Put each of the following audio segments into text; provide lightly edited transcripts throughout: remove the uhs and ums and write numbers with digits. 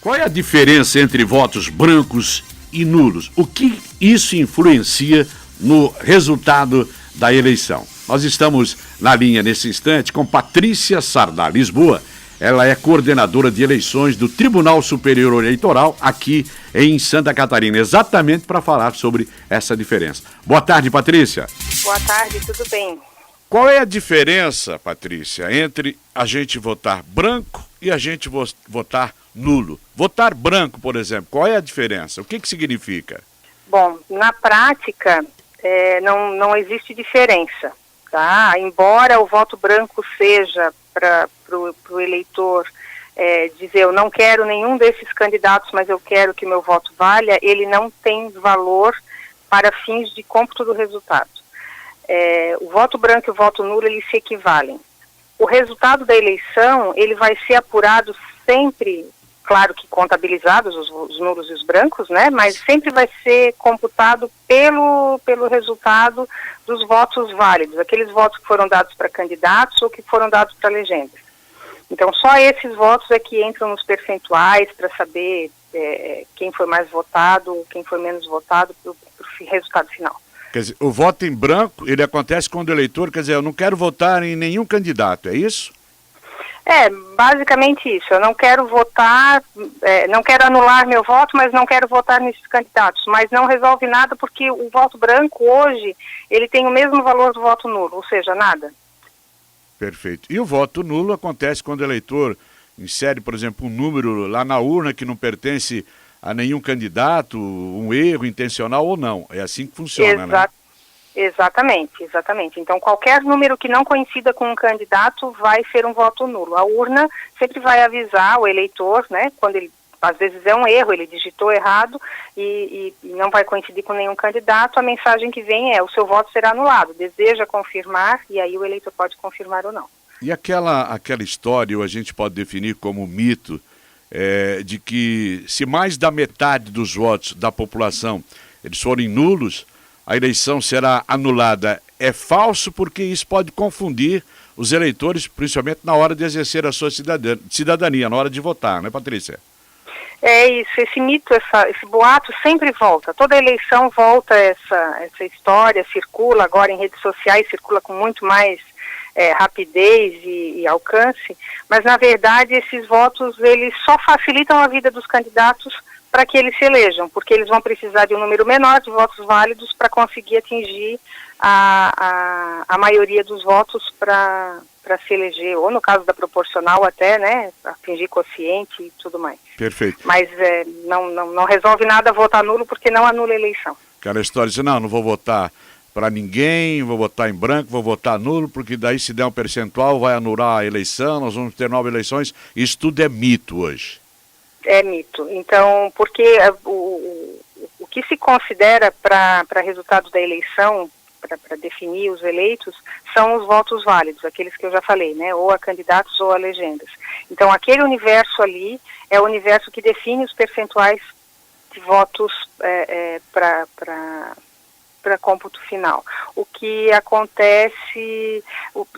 Qual é a diferença entre votos brancos e nulos? O que isso influencia no resultado da eleição? Nós estamos na linha nesse instante com Patrícia Sardá Lisboa. Ela é coordenadora de eleições do Tribunal Superior Eleitoral aqui em Santa Catarina, exatamente para falar sobre essa diferença. Boa tarde, Patrícia. Boa tarde, tudo bem? Qual é a diferença, Patrícia, entre a gente votar branco e a gente votar nulo? Votar branco, por exemplo, qual é a diferença? O que significa? Bom, na prática, não existe diferença, tá? Embora o voto branco seja para o eleitor dizer eu não quero nenhum desses candidatos, mas eu quero que meu voto valha, ele não tem valor para fins de cômputo do resultado. O voto branco e o voto nulo, eles se equivalem. O resultado da eleição, ele vai ser apurado sempre, claro que contabilizados os nulos e os brancos, né? Mas sempre vai ser computado pelo resultado dos votos válidos, aqueles votos que foram dados para candidatos ou que foram dados para legendas. Então, só esses votos é que entram nos percentuais para saber quem foi mais votado, quem foi menos votado para o resultado final. Quer dizer, o voto em branco, ele acontece quando o eleitor, quer dizer, eu não quero votar em nenhum candidato, é isso? Basicamente isso. Eu não quero votar, não quero anular meu voto, mas não quero votar nesses candidatos. Mas não resolve nada porque o voto branco hoje, ele tem o mesmo valor do voto nulo, ou seja, nada. Perfeito. E o voto nulo acontece quando o eleitor insere, por exemplo, um número lá na urna que não pertence a nenhum candidato, um erro intencional ou não. É assim que funciona, né? Exatamente. Então, qualquer número que não coincida com um candidato vai ser um voto nulo. A urna sempre vai avisar o eleitor, né, quando ele, às vezes é um erro, ele digitou errado e não vai coincidir com nenhum candidato, a mensagem que vem é: o seu voto será anulado, deseja confirmar, e aí o eleitor pode confirmar ou não. E aquela história, a gente pode definir como mito, de que se mais da metade dos votos da população eles forem nulos, a eleição será anulada. É falso porque isso pode confundir os eleitores, principalmente na hora de exercer a sua cidadania, na hora de votar, né, Patrícia? É isso, esse mito, esse boato sempre volta. Toda eleição volta essa história, circula agora em redes sociais, circula com muito mais rapidez e alcance, mas na verdade esses votos, eles só facilitam a vida dos candidatos para que eles se elejam, porque eles vão precisar de um número menor de votos válidos para conseguir atingir a maioria dos votos para se eleger, ou no caso da proporcional até, né, atingir quociente e tudo mais. Perfeito. Mas não resolve nada votar nulo porque não anula a eleição. Aquela história de não vou votar para ninguém, vou votar em branco, vou votar nulo, porque daí se der um percentual vai anular a eleição, nós vamos ter 9 eleições. Isso tudo é mito hoje. É mito. Então, porque o que se considera para resultado da eleição, para definir os eleitos, são os votos válidos, aqueles que eu já falei, né? Ou a candidatos ou a legendas. Então, aquele universo ali é o universo que define os percentuais de votos para cômputo final. O que acontece,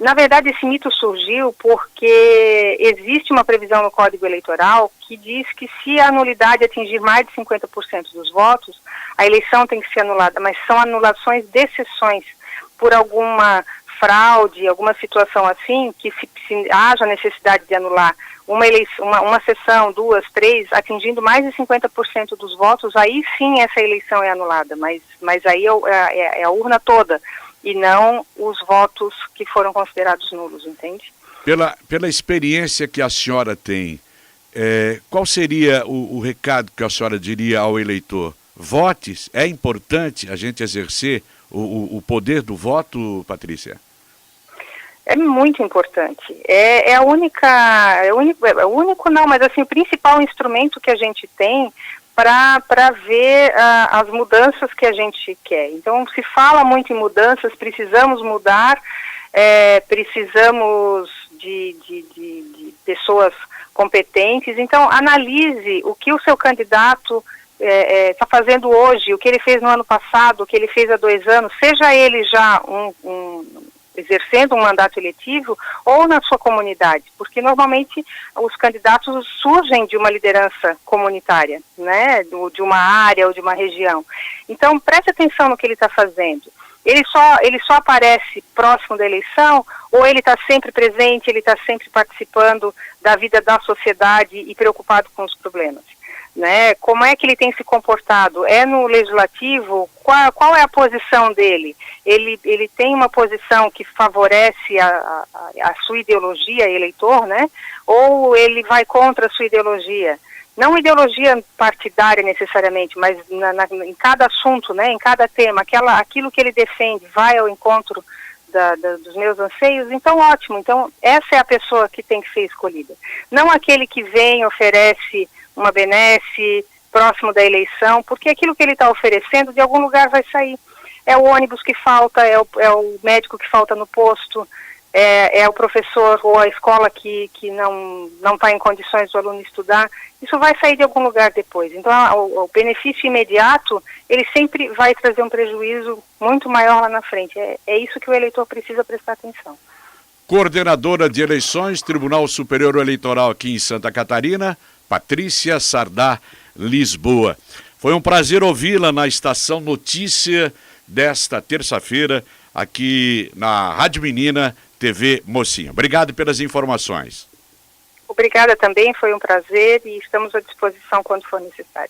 na verdade esse mito surgiu porque existe uma previsão no Código Eleitoral que diz que se a anulidade atingir mais de 50% dos votos, a eleição tem que ser anulada, mas são anulações de exceções por alguma fraude, alguma situação assim, que se haja necessidade de anular uma sessão, 2, 3, atingindo mais de 50% dos votos, aí sim essa eleição é anulada, mas aí é a urna toda, e não os votos que foram considerados nulos, entende? Pela experiência que a senhora tem, qual seria o recado que a senhora diria ao eleitor? Vote, é importante a gente exercer o poder do voto, Patrícia? É muito importante. É o único não, mas assim, o principal instrumento que a gente tem para ver as mudanças que a gente quer. Então, se fala muito em mudanças, precisamos mudar, precisamos de pessoas competentes. Então, analise o que o seu candidato está fazendo hoje, o que ele fez no ano passado, o que ele fez há 2 anos, seja ele já exercendo um mandato eletivo ou na sua comunidade, porque normalmente os candidatos surgem de uma liderança comunitária, né, de uma área ou de uma região. Então, preste atenção no que ele está fazendo. Ele só aparece próximo da eleição, ou ele está sempre presente, ele está sempre participando da vida da sociedade e preocupado com os problemas, né? Como é que ele tem se comportado? É no legislativo? Qual é a posição dele? Ele tem uma posição que favorece a sua ideologia, eleitor, né? Ou ele vai contra a sua ideologia? Não ideologia partidária necessariamente, mas em cada assunto, né, em cada tema, aquilo que ele defende vai ao encontro dos meus anseios, então ótimo. Então essa é a pessoa que tem que ser escolhida. Não aquele que vem, oferece uma benesse próximo da eleição, porque aquilo que ele está oferecendo de algum lugar vai sair. É o ônibus que falta, é o médico que falta no posto, é o professor ou a escola que não está em condições do aluno estudar. Isso vai sair de algum lugar depois. Então, o benefício imediato, ele sempre vai trazer um prejuízo muito maior lá na frente. É isso que o eleitor precisa prestar atenção. Coordenadora de eleições, Tribunal Superior Eleitoral aqui em Santa Catarina, Patrícia Sardá Lisboa. Foi um prazer ouvi-la na Estação Notícia desta terça-feira, aqui na Rádio Menina, TV Mocinha. Obrigado pelas informações. Obrigada também, foi um prazer e estamos à disposição quando for necessário.